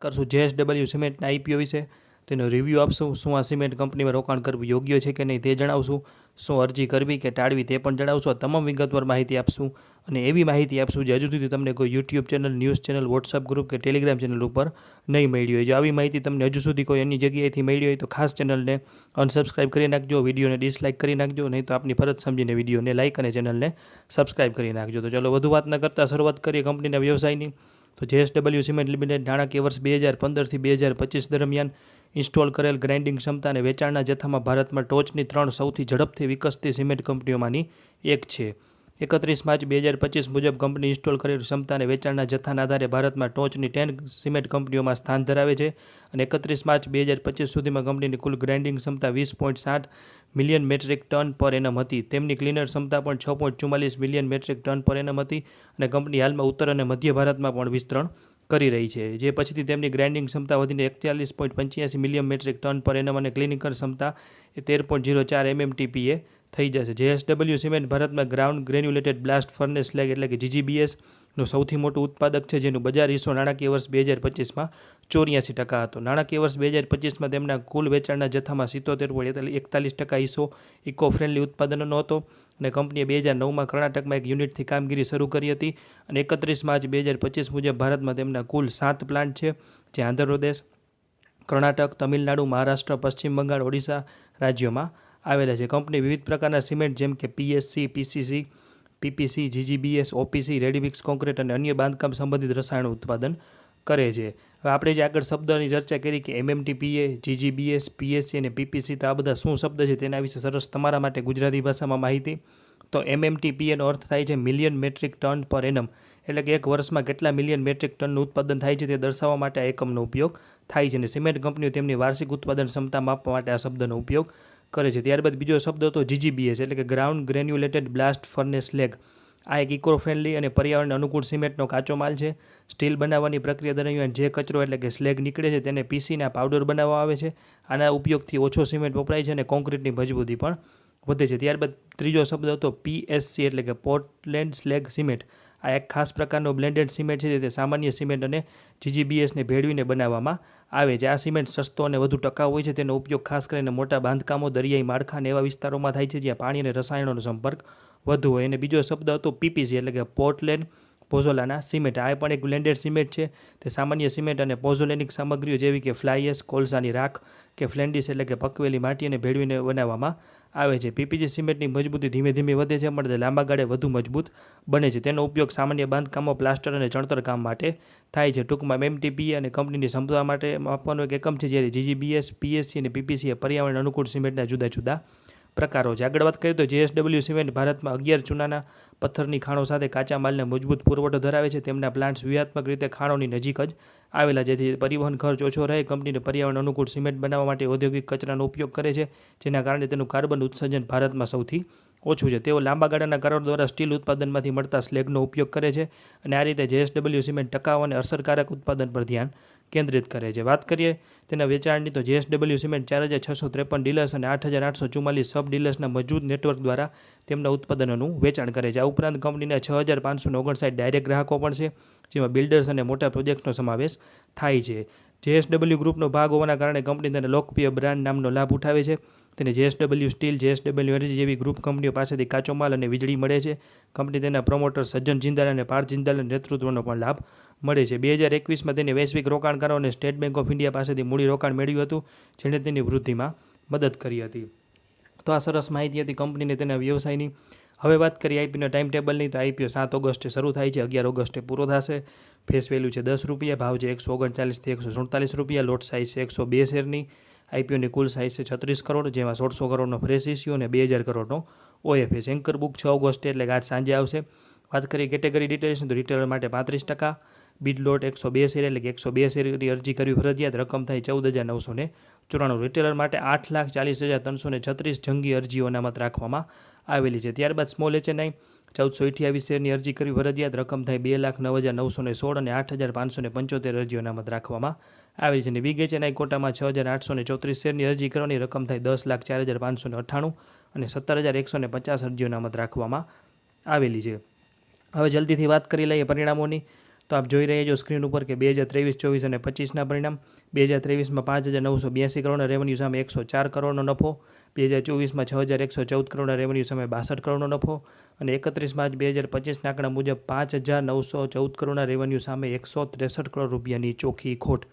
કરશું JSW સિમેન્ટના IPO વિશે, તેનો રિવ્યૂ આપશું, શું આ સિમેન્ટ કંપનીમાં રોકાણ કરવું યોગ્ય છે કે નહીં તે જણાવશું, શું અરજી કરવી કે ટાળવી તે પણ જણાવશું. આ તમામ વિગતવાર માહિતી આપશું અને એવી માહિતી આપશું જે હજુ સુધી તમને કોઈ YouTube channel, news channel, WhatsApp group કે ટેલિગ્રામ ચેનલ ઉપર નહીં મળી હોય. જો આવી માહિતી તમને હજુ સુધી કોઈ અન્ય જગ્યાએથી મળી હોય તો ખાસ ચેનલને અનસબસ્ક્રાઇબ કરી નાખજો, વિડીયોને ડિસલાઇક કરી નાખજો, નહીં તો આપની ફરજ સમજીને વિડીયોને લાઇક અને ચેનલને સબસ્ક્રાઇબ કરી નાખજો. તો ચલો વધુ વાત ન કરતાં શરૂઆત કરીએ કંપનીના વ્યવસાયની. તો JSW સિમેન્ટ લિમિટેડ નાણાકીય વર્ષ 2015થી 2025 દરમિયાન ઇન્સ્ટોલ કરેલ ગ્રાઇન્ડિંગ ક્ષમતા અને વેચાણના જથ્થામાં ભારતમાં ટોચની 3 સૌથી ઝડપથી વિકસતી સિમેન્ટ કંપનીઓમાંની એક છે. 31 માર્ચ 2025 મુજબ કંપની ઇન્સ્ટોલ કરેલ ક્ષમતા અને વેચાણના જથ્થાના આધારે ભારતમાં ટોચની 10 સિમેન્ટ કંપનીઓમાં સ્થાન ધરાવે છે અને 31 માર્ચ 2025 સુધીમાં કંપનીની કુલ ગ્રાઇન્ડિંગ ક્ષમતા 20.7 મિલિયન મેટ્રિક ટન પર એનમ હતી. તેમની ક્લીનર ક્ષમતા પણ 6.44 મિલિયન મેટ્રિક ટન પર એનમ હતી અને કંપની હાલમાં ઉત્તર અને મધ્ય ભારતમાં પણ વિસ્તરણ કરી રહી છે. જે પછીથી તેમની ગ્રાઇન્ડિંગ ક્ષમતા વધીને 41.85 મિલિયન મેટ્રિક ટન પર એનમ અને ક્લિનિકલ ક્ષમતા 13.04 MMTPA થઈ જશે. JSW સિમેન્ટ ભારતમાં ગ્રાઉન્ડ ગ્રેન્યુલેટેડ બ્લાસ્ટ ફર્નેસ સ્લેગ એટલે કે GGBS નું સૌથી મોટું ઉત્પાદક છે, જેનું બજાર હિસ્સો નાણાકીય વર્ષ 2025માં 84% હતો. નાણાકીય વર્ષ 2025માં તેમના કુલ વેચાણના જથ્થામાં 77.41% હિસ્સો ઇકો ફ્રેન્ડલી ઉત્પાદનોનો હતો અને કંપનીએ 2009માં કર્ણાટકમાં એક યુનિટથી કામગીરી શરૂ કરી હતી અને 31 માર્ચ 2025 મુજબ ભારતમાં તેમના કુલ 7 પ્લાન્ટ છે, જે આંધ્રપ્રદેશ, કર્ણાટક, તમિલનાડુ, મહારાષ્ટ્ર, પશ્ચિમ બંગાળ, ઓડિશા રાજ્યોમાં આવેલા છે. કંપની વિવિધ પ્રકારના સિમેન્ટ જેમ કે PSC, PCC, PPC, GGBS, OPC, ready mix concrete અને અન્ય બાંધકામ સંબંધિત રસાયણો ઉત્પાદન કરે છે. હવે આપણે જે આગળ શબ્દની ચર્ચા કરી કે MMTPA, GGBS, PSC અને PPC, તો આ બધા શું શબ્દ છે તેના વિશે સરસ તમારા માટે ગુજરાતી ભાષામાં માહિતી. તો MMTPA નો અર્થ થાય છે મિલિયન મેટ્રિક ટન પર એનમ, એટલે કે એક વર્ષમાં કેટલા મિલિયન મેટ્રિક ટનનું ઉત્પાદન થાય છે તે દર્શાવવા માટે આ એકમનો ઉપયોગ થાય છે અને સિમેન્ટ કંપનીઓ તેમની વાર્ષિક ઉત્પાદન ક્ષમતા માપવા માટે આ શબ્દનો ઉપયોગ કરે છે. ત્યારબાદ બીજો શબ્દ હતો GGBS એટલે કે ગ્રાઉન્ડ ગ્રેન્યુલેટેડ બ્લાસ્ટ ફર્નેસ સ્લેગ. આ એક ઇકો ફ્રેન્ડલી અને પર્યાવરણ અનુકૂળ સિમેન્ટનો કાચો માલ છે. સ્ટીલ બનાવવાની પ્રક્રિયા દરમિયાન જે કચરો એટલે કે સ્લેગ નીકળે છે તેને પીસીના પાવડર બનાવવામાં આવે છે. આના ઉપયોગથી ઓછો સિમેન્ટ વપરાય છે અને કોન્ક્રીટની મજબૂતી પણ વધે છે. ત્યારબાદ ત્રીજો શબ્દ હતો PSC એટલે કે પોર્ટલેન્ડ સ્લેગ સિમેન્ટ. આ એક ખાસ પ્રકારનો બ્લેન્ડેડ સિમેન્ટ છે, તે સામાન્ય સિમેન્ટ અને GGBSને ભેળવીને બનાવવામાં આવે છે. આ સિમેન્ટ સસ્તો અને વધુ ટકાઉ હોય છે. તેનો ઉપયોગ ખાસ કરીને મોટા બાંધકામો, દરિયાઈ માળખા અને એવા વિસ્તારોમાં થાય છે જ્યાં પાણી અને રસાયણોનો સંપર્ક વધુ હોય. અને બીજો શબ્દ હતો PPC એટલે કે પોર્ટલેન્ડ પોઝોલાના સિમેન્ટ. આ પણ એક બ્લેન્ડેડ સિમેન્ટ છે. તે સામાન્ય સિમેન્ટ અને પોઝોલેનિક સામગ્રીઓ જેવી કે ફ્લાય એશ, કોલસાની રાખ કે ફ્લેન્ડીસ એટલે કે પકવેલી માટી અને ભેળવીને બનાવવામાં આવે છે. PPC સિમેન્ટની મજબૂતી ધીમે ધીમે વધે છે, પણ તે લાંબા ગાળે વધુ મજબૂત બને છે. તેનો ઉપયોગ સામાન્ય બાંધકામો, પ્લાસ્ટર અને ચણતર કામ માટે થાય છે. ટૂંકમાં MMTPA અને કંપનીની ક્ષમતા માટે માપવાનો એક એકમ છે, જ્યારે GGBS, PSC અને PPC એ પર્યાવરણ અનુકૂળ સિમેન્ટના જુદા જુદા પ્રકારો છે. આગળ વાત કરીએ તો JSW સિમેન્ટ ભારતમાં 11 ચૂનાના પથ્થરની ખાણો સાથે કાચા માલને મજબૂત પુરવઠો ધરાવે છે. તેમના પ્લાન્ટ્સ વ્યૂહાત્મક રીતે ખાણોની નજીક જ આવેલા, જેથી પરિવહન ખર્ચ ઓછો રહે. કંપનીને પર્યાવરણ અનુકૂળ સિમેન્ટ બનાવવા માટે ઔદ્યોગિક કચરાનો ઉપયોગ કરે છે, જેના કારણે તેનું કાર્બન ઉત્સર્જન ભારતમાં સૌથી ઓછું છે. તેઓ લાંબા ગાળાના કરાર દ્વારા સ્ટીલ ઉત્પાદનમાંથી મળતા સ્લેગનો ઉપયોગ કરે છે અને આ રીતે JSW સિમેન્ટ ટકાઉ અને અસરકારક ઉત્પાદન પર ધ્યાન કેન્દ્રિત કરે છે. વાત કરીએ તેના વેચાણની તો JSW સિમેન્ટ 4,653 ડીલર્સ અને 8,844 સબ ડીલર્સના મજબૂત નેટવર્ક દ્વારા તેમના ઉત્પાદનોનું વેચાણ કરે છે. આ ઉપરાંત કંપનીના 6,559 ડાયરેક્ટ ગ્રાહકો પણ છે, જેમાં બિલ્ડર્સ અને મોટા પ્રોજેક્ટનો સમાવેશ થાય છે. JSW ગ્રુપનો ભાગ હોવાના કારણે કંપની તેના લોકપ્રિય બ્રાન્ડ નામનો લાભ ઉઠાવે છે. તેને JSW સ્ટીલ, JSW એનર્જી જેવી ગ્રુપ કંપનીઓ પાસેથી કાચો માલ અને વીજળી મળે છે. કંપની તેના પ્રમોટર સજ્જન જિંદાલ અને પાર્થ જિંદાલના નેતૃત્વનો પણ લાભ મળે છે. 2021માં તેને વૈશ્વિક રોકાણકારો અને સ્ટેટ બેંક ઓફ ઇન્ડિયા પાસેથી મૂડી રોકાણ મેળવ્યું હતું, જેણે તેની વૃદ્ધિમાં મદદ કરી હતી. તો આ સરસ માહિતી હતી કંપનીને તેના વ્યવસાયની. હવે વાત કરીએ આઈપીઓના ટાઈમ ટેબલની. તો આઈપીઓ 7 ઓગસ્ટે શરૂ થાય છે, 11 ઓગસ્ટે પૂરો થશે. ફેસ વેલ્યુ છે ₹10, ભાવ છે 139થી ₹147, લોટ સાઇઝ છે 102 શેરની. આઈપીઓની કુલ સાઇઝ છે 36 કરોડ, જેમાં 1,600 કરોડનો ફ્રેશ ઇસ્યુ અને 2,000 કરોડનો OFS. એન્કર બુક 6 ઓગસ્ટે એટલે કે આજ સાંજે આવશે. વાત કરીએ કેટેગરી ડિટેલ્સની તો રિટેલર માટે 35%, બીડ લોટ 102 શેર એટલે કે 102 શેરની અરજી કરવી ફરજિયાત, રકમ થાય 14,994. રિટેલર માટે 8,40,336 જંગી અરજીઓ અનામત રાખવામાં આવેલી છે. ત્યારબાદ સ્મોલ HNI 1,428 શેરની અરજી કરવી ફરજિયાત, રકમ થાય 2,09,916 અને 8,575 અરજીઓ અનામત રાખવામાં આવેલી છે. અને BHNI કોટામાં 6,834 શેરની અરજી કરવાની રકમ થાય 10,04,598 અને 17,150 અરજીઓ અનામત રાખવામાં આવેલી છે. હવે જલ્દીથી વાત કરી લઈએ પરિણામોની. તો આપ જોઈ રહ્યા છો સ્ક્રીન ઉપર કે 2023, 24 અને 25ના પરિણામ. 2023માં 5,982 કરોડના રેવન્યુ સામે 104 કરોડનો નફો. 2024માં 6,114 કરોડના રેવન્યુ સામે 62 કરોડનો નફો. અને 31 માર્ચ 2025ના આંકડા મુજબ 5,914 કરોડના રેવન્યુ સામે 163 કરોડ રૂપિયાની ચોખ્ખી ખોટ.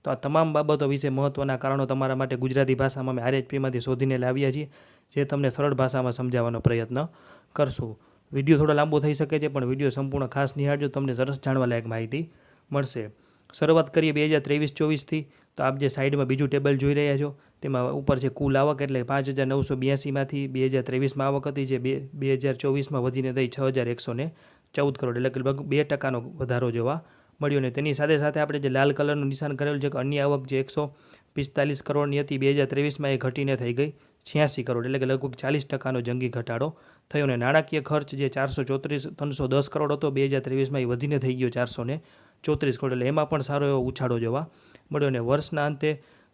તો આ તમામ બાબતો વિશે મહત્ત્વના કારણો તમારા માટે ગુજરાતી ભાષામાં અમે RHPમાંથી શોધીને લાવ્યા છીએ, જે તમને સરળ ભાષામાં સમજાવવાનો પ્રયત્ન કરશું. વિડીયો થોડો લાંબો થઈ શકે છે, પણ વિડીયો સંપૂર્ણ ખાસ નિહાળજો, તમને સરસ જાણવા લાયક માહિતી મળશે. શરૂઆત કરીએ 2023-24થી. તો આપ જે સાઈડમાં બીજું ટેબલ જોઈ રહ્યા છો તેમાં ઉપર છે કુલ આવક, એટલે 5,982માંથી 2023માં આવક હતી, જે 2024માં વધીને થઈ 6,114 કરોડ, એટલે કે લગભગ 2%નો વધારો જોવા મળ્યો. અને તેની સાથે સાથે આપણે જે લાલ કલરનું નિશાન કરેલું છે કે અન્ય આવક જે 145 કરોડની હતી 2023માં, એ ઘટીને થઈ ગઈ 86 કરોડ, એટલે કે લગભગ 40%નો જંગી ઘટાડો થયો. અને નાણાકીય ખર્ચ જે 310 કરોડ હતો 2023માં, એ વધીને થઈ ગયો 434 કરોડ, એટલે એમાં પણ સારો એવો ઉછાળો જોવા મળ્યો. અને વર્ષના અંતે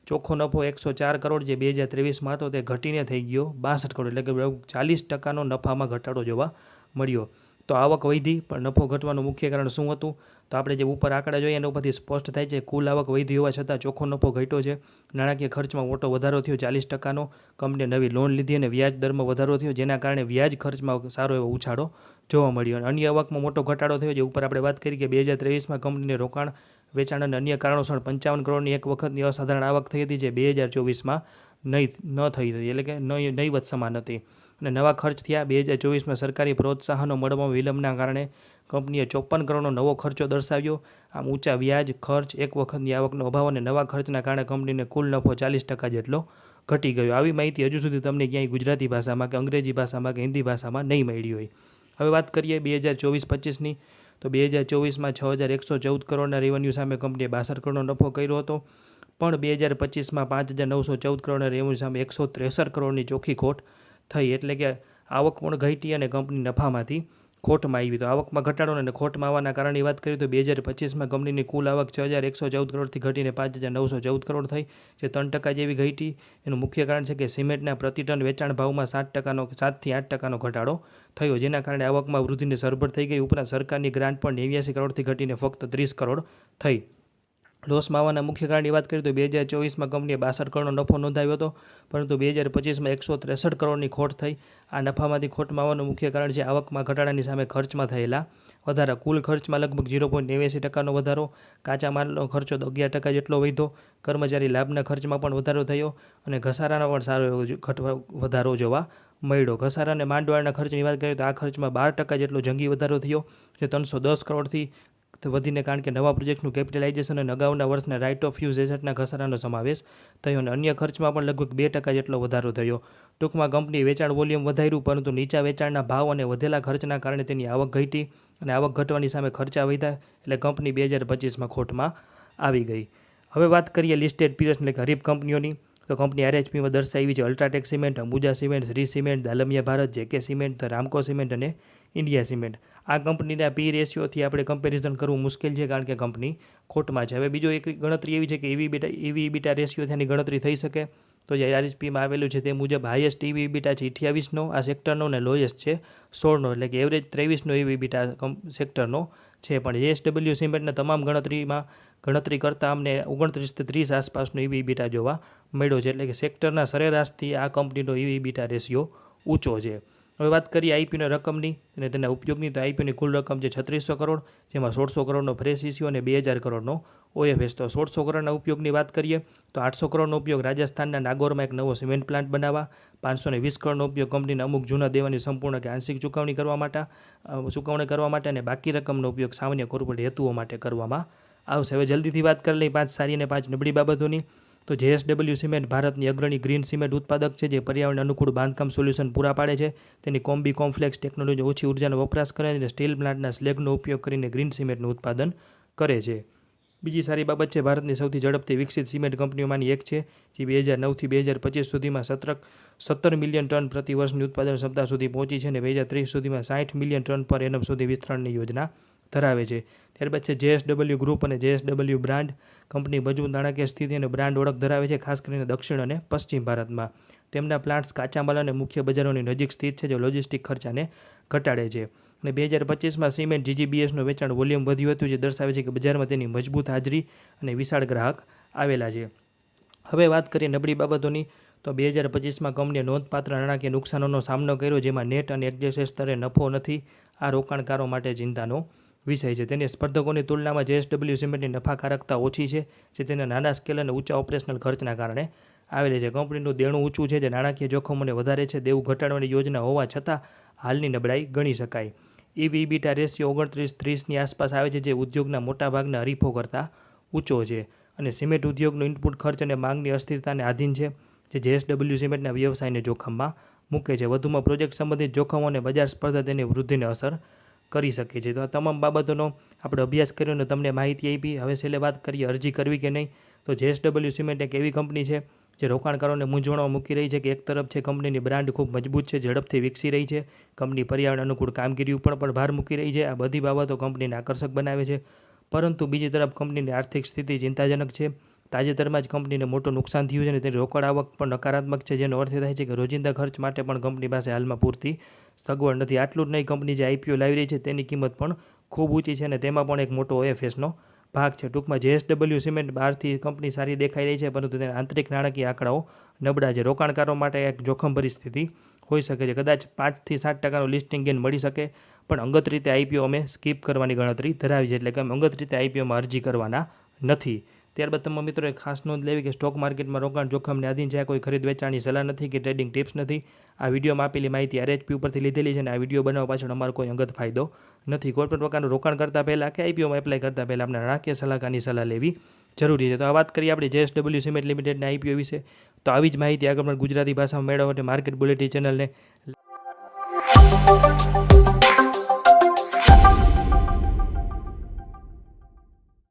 ચોખ્ખો નફો 104 કરોડ જે 2023માં હતો તે ઘટીને થઈ ગયો 62 કરોડ, એટલે કે લગભગ 40%નો નફામાં ઘટાડો જોવા મળ્યો. તો આવક વધી પણ નફો ઘટવાનું મુખ્ય કારણ શું હતું? તો આપણે જે ઉપર આંકડા જોઈએ એના ઉપરથી સ્પષ્ટ થાય છે કુલ આવક વધી હોવા છતાં ચોખ્ખો નફો ઘટ્યો છે. નાણાકીય ખર્ચમાં મોટો વધારો થયો 40%નો. કંપનીએ નવી લોન લીધી અને વ્યાજ દરમાં વધારો થયો, જેના કારણે વ્યાજ ખર્ચમાં સારો એવો ઉછાળો જોવા મળ્યો. અને અન્ય આવકમાં મોટો ઘટાડો થયો, જે ઉપર આપણે વાત કરી કે 2023માં કંપનીને રોકાણ, વેચાણ અને અન્ય કારણોસર 55 કરોડની એક વખતની અસાધારણ આવક થઈ હતી, જે 2024માં ન થઈ હતી, એટલે કે નહીવત સમાન હતી. અને નવા ખર્ચ થયા. 2024માં સરકારી પ્રોત્સાહનો મળવામાં વિલંબના કારણે કંપનીએ 54 કરોડનો નવો ખર્ચો દર્શાવ્યો. આમ ઊંચા વ્યાજ, ખર્ચ, એક વખતની આવકનો અભાવ અને નવા ખર્ચના કારણે કંપનીને કુલ નફો 40% જેટલો ઘટી ગયો. આવી માહિતી હજુ સુધી તમને ક્યાંય ગુજરાતી ભાષામાં કે અંગ્રેજી ભાષામાં કે હિન્દી ભાષામાં નહીં મળી હોય. હવે વાત કરીએ 2024-25ની. તો 2024માં 6,114 કરોડના રેવન્યુ સામે કંપનીએ 62 કરોડનો નફો કર્યો હતો. પણ 2025માં 5,914 કરોડના રેવન્યુ સામે 163 કરોડની ચોખ્ખી ખોટ થઈ, એટલે કે આવક પણ ઘટી અને કંપની નફામાંથી ખોટમાં આવી. તો આવકમાં ઘટાડો અને ખોટમાં આવવાના કારણે વાત કરીએ તો 2025માં કંપનીની કુલ આવક 6,114 કરોડથી ઘટીને 5,914 કરોડ થઈ, જે 3% જેવી ઘટી. એનું મુખ્ય કારણ છે કે સિમેન્ટના પ્રતિ ટન વેચાણ ભાવમાં 7થી 8%નો ઘટાડો થયો, જેના કારણે આવકમાં વૃદ્ધિને સરભર થઈ ગઈ. ઉપરાંત સરકારની ગ્રાન્ટ પણ 89 કરોડથી ઘટીને ફક્ત 30 કરોડ થઈ. લોસમાં આવવાના મુખ્ય કારણની વાત કરીએ તો 2024માં કંપનીએ 62 કરોડનો નફો નોંધાવ્યો હતો, પરંતુ 2025માં 163 કરોડની ખોટ થઈ. આ નફામાંથી ખોટમાં આવવાનું મુખ્ય કારણ છે આવકમાં ઘટાડાની સામે ખર્ચમાં થયેલા વધારા. કુલ ખર્ચમાં લગભગ 0.89%નો વધારો. કાચા માલનો ખર્ચો 11% જેટલો વધ્યો. કર્મચારી લાભના ખર્ચમાં પણ વધારો થયો અને ઘસારાનો પણ સારો એવો વધારો જોવા મળ્યો. ઘસારા અને માંડવાળના ખર્ચની વાત કરીએ તો આ ખર્ચમાં 12% જેટલો જંગી વધારો થયો, જે 310 કરોડથી વધીને, કારણ કે નવા પ્રોજેક્ટનું કેપિટલાઇઝેશન અને અગાઉના વર્ષના રાઇટ ઓફ યુઝ એસેટના ઘસારાનો સમાવેશ થયો. અને અન્ય ખર્ચમાં પણ લગભગ 2% જેટલો વધારો થયો. ટૂંકમાં કંપનીએ વેચાણ વોલ્યુમ વધાર્યું, પરંતુ નીચા વેચાણના ભાવ અને વધેલા ખર્ચના કારણે તેની આવક ઘટી અને આવક ઘટવાની સામે ખર્ચા વધ્યા, એટલે કંપની 2025માં ખોટમાં આવી ગઈ. હવે વાત કરીએ લિસ્ટેડ પીરિયડ્સ એટલે હરીફ કંપનીઓની. તો કંપની RHPમાં દર્શાવી છે UltraTech cement, Ambuja cement, Shree cement, Dalmia Bharat, JK cement, Ramco cement અને ઇન્ડિયા સિમેન્ટ. આ કંપનીના P રેશિયોથી આપણે કમ્પેરિઝન કરવું મુશ્કેલ છે, કારણ કે કંપની ખોટમાં છે. હવે બીજો એક ગણતરી એવી છે કે EV/EBITDA રેશિયો તેની ગણતરી થઈ શકે. તો જે RHPમાં આવેલું છે તે મુજબ હાઈએસ્ટ EV/EBITDA છે 28નો આ સેક્ટરનો, અને લોએસ્ટ છે 16નો, એટલે કે એવરેજ 23નો EV/EBITDA સેક્ટરનો છે. પણ JSW સિમેન્ટના તમામ ગણતરી કરતાં અમને 29 થી 30 આસપાસનો EV/EBITDA જોવા મળ્યો છે, એટલે કે સેક્ટરના સરેરાશથી આ કંપનીનો EV/EBITDA રેશિયો ઊંચો છે. હવે વાત કરીએ IPOની રકમની અને તેના ઉપયોગની. તો IPOની કુલ રકમ છે 3600 કરોડ, જેમાં 1600 કરોડનો ફ્રેશ ઇસ્યુ અને 2000 કરોડનો OFS. તો 1600 કરોડના ઉપયોગની વાત કરીએ તો 800 કરોડનો ઉપયોગ રાજસ્થાનના નાગૌરમાં એક નવો સિમેન્ટ પ્લાન્ટ બનાવવા, 520 કરોડનો ઉપયોગ કંપનીના અમુક જૂના દેવાની સંપૂર્ણ કે આંશિક ચૂકવણી કરવા માટે અને બાકી રકમનો ઉપયોગ સામાન્ય કોર્પોરેટ હેતુઓ માટે કરવામાં આવશે. હવે જલ્દીથી વાત કરી લઈએ 5 સારી અને 5 નબળી બાબતોની. તો JSW સિમેન્ટ ભારતની અગ્રણી ગ્રીન સિમેન્ટ ઉત્પાદક છે, જે પર્યાવરણ અનુકૂળ બાંધકામ સોલ્યુશન પૂરા પાડે છે. તેની કોમ્બી કોમ્પ્લેક્સ ટેકનોલોજી ઓછી ઉર્જાનો વપરાશ કરે છે અને સ્ટીલ પ્લાન્ટના સ્લેગનો ઉપયોગ કરીને ગ્રીન સિમેન્ટનું ઉત્પાદન કરે છે. બીજી સારી બાબત છે ભારતની સૌથી ઝડપથી વિકસિત સિમેન્ટ કંપનીઓમાંની એક છે, જે 2009થી 2025 સુધીમાં 17 મિલિયન ટન પ્રતિ વર્ષની ઉત્પાદન ક્ષમતા સુધી પહોંચી છે અને 2030 સુધીમાં 60 મિલિયન ટન પર એનમ સુધી વિસ્તરણની યોજના ધરાવે છે. ત્યારબાદ છે JSW ગ્રુપ અને JSW બ્રાન્ડ. કંપની મજબૂત નાણાકીય સ્થિતિ અને બ્રાન્ડ ઓળખ ધરાવે છે, ખાસ કરીને દક્ષિણ અને પશ્ચિમ ભારતમાં. તેમના પ્લાન્ટ્સ કાચા માલ અને મુખ્ય બજારોની નજીક સ્થિત છે, જે લોજિસ્ટિક ખર્ચાને ઘટાડે છે. અને 2025માં સિમેન્ટ GGBSનું વેચાણ વોલ્યુમ વધ્યું હતું, જે દર્શાવે છે કે બજારમાં તેની મજબૂત હાજરી અને વિશાળ ગ્રાહક આવેલા છે. હવે વાત કરીએ નબળી બાબતોની, તો 2025માં કંપનીએ નોંધપાત્ર નાણાકીય નુકસાનોનો સામનો કર્યો, જેમાં નેટ અને એડજસ્ટેડ સ્તરે નફો નથી. આ રોકાણકારો માટે ચિંતાનો વિષય છે. તેની સ્પર્ધકોની તુલનામાં JSW સિમેન્ટની નફાકારકતા ઓછી છે, જે તેના નાના સ્કેલ અને ઊંચા ઓપરેશનલ ખર્ચના કારણે આવેલી છે. કંપનીનું દેણું ઊંચું છે, જે નાણાકીય જોખમોને વધારે છે. દેવું ઘટાડવાની યોજના હોવા છતાં હાલની નબળાઈ ગણી શકાય. EV/EBITDA રેશિયો 29:30ની આસપાસ આવે છે, જે ઉદ્યોગના મોટાભાગના હરીફો કરતાં ઊંચો છે. અને સિમેન્ટ ઉદ્યોગનો ઇનપુટ ખર્ચ અને માંગની અસ્થિરતાને આધીન છે, જે JSW સિમેન્ટના વ્યવસાયને જોખમમાં મૂકે છે. વધુમાં પ્રોજેક્ટ સંબંધિત જોખમો અને બજાર સ્પર્ધા તેની વૃદ્ધિને અસર કરી શકે છે. તો આ તમામ બાબતોનો આપણે અભ્યાસ કર્યો અને તમને માહિતી આપી. હવે છેલ્લે વાત કરીએ અરજી કરવી કે નહીં. તો JSW સિમેન્ટ એક એવી કંપની છે જે રોકાણકારોને મૂંઝવણમાં મૂકી રહી છે કે એક તરફ છે કંપનીની બ્રાન્ડ ખૂબ મજબૂત છે, ઝડપથી વિકસી રહી છે. કંપની પર્યાવરણ અનુકૂળ કામગીરી ઉપર પણ ભાર મૂકી રહી છે. આ બધી બાબતો કંપનીને આકર્ષક બનાવે છે, પરંતુ બીજી તરફ કંપનીની આર્થિક સ્થિતિ ચિંતાજનક છે. તાજેતરમાં જ કંપનીને મોટું નુકસાન થયું છે અને તેની રોકડ આવક પણ નકારાત્મક છે, જેનો અર્થ થાય છે કે રોજિંદા ખર્ચ માટે પણ કંપની પાસે હાલમાં પૂરતી સગવડ નથી. આટલું જ નહીં, કંપની જે IPO લાવી રહી છે તેની કિંમત પણ ખૂબ ઊંચી છે અને તેમાં પણ એક મોટો OFSનો ભાગ છે. ટૂંકમાં JSW સિમેન્ટ બહારથી કંપની સારી દેખાઈ રહી છે, પરંતુ તેના આંતરિક નાણાકીય આંકડાઓ નબળા છે. રોકાણકારો માટે એક જોખમ પરિસ્થિતિ હોઈ શકે છે. કદાચ 5-7% લિસ્ટિંગ ગેઇન મળી શકે, પણ અંગત રીતે IPO અમે સ્કીપ કરવાની ગણતરી ધરાવી છે, એટલે કે અમે અંગત રીતે IPOમાં અરજી કરવાના નથી. ત્યારબાદ તમામ મિત્રોએ ખાસ નોંધ લેવી કે સ્ટોક માર્કેટમાં રોકાણ જોખમને આધીન છે. કોઈ ખરીદ વેચાણની સલાહ નથી કે ટ્રેડિંગ ટિપ્સ નથી. આ વિડીયોમાં આપેલી માહિતી RHP ઉપરથી લીધેલી છે અને આ વિડીયો બનાવવા પાછળ અમારો કોઈ અંગત ફાયદો નથી. કોઈપણ પ્રકારનું રોકાણ કરતાં પહેલાં કે IPOમાં એપ્લાય કરતાં પહેલાં આપણે નાણાકીય સલાહકારની સલાહ લેવી જરૂરી છે. તો આ વાત કરીએ આપણે JSW સિમેન્ટ લિમિટેડના IPO વિશે. તો આવી જ માહિતી આગળ પણ ગુજરાતી ભાષામાં મેળવવા માટે માર્કેટ બુલેટિન ચેનલને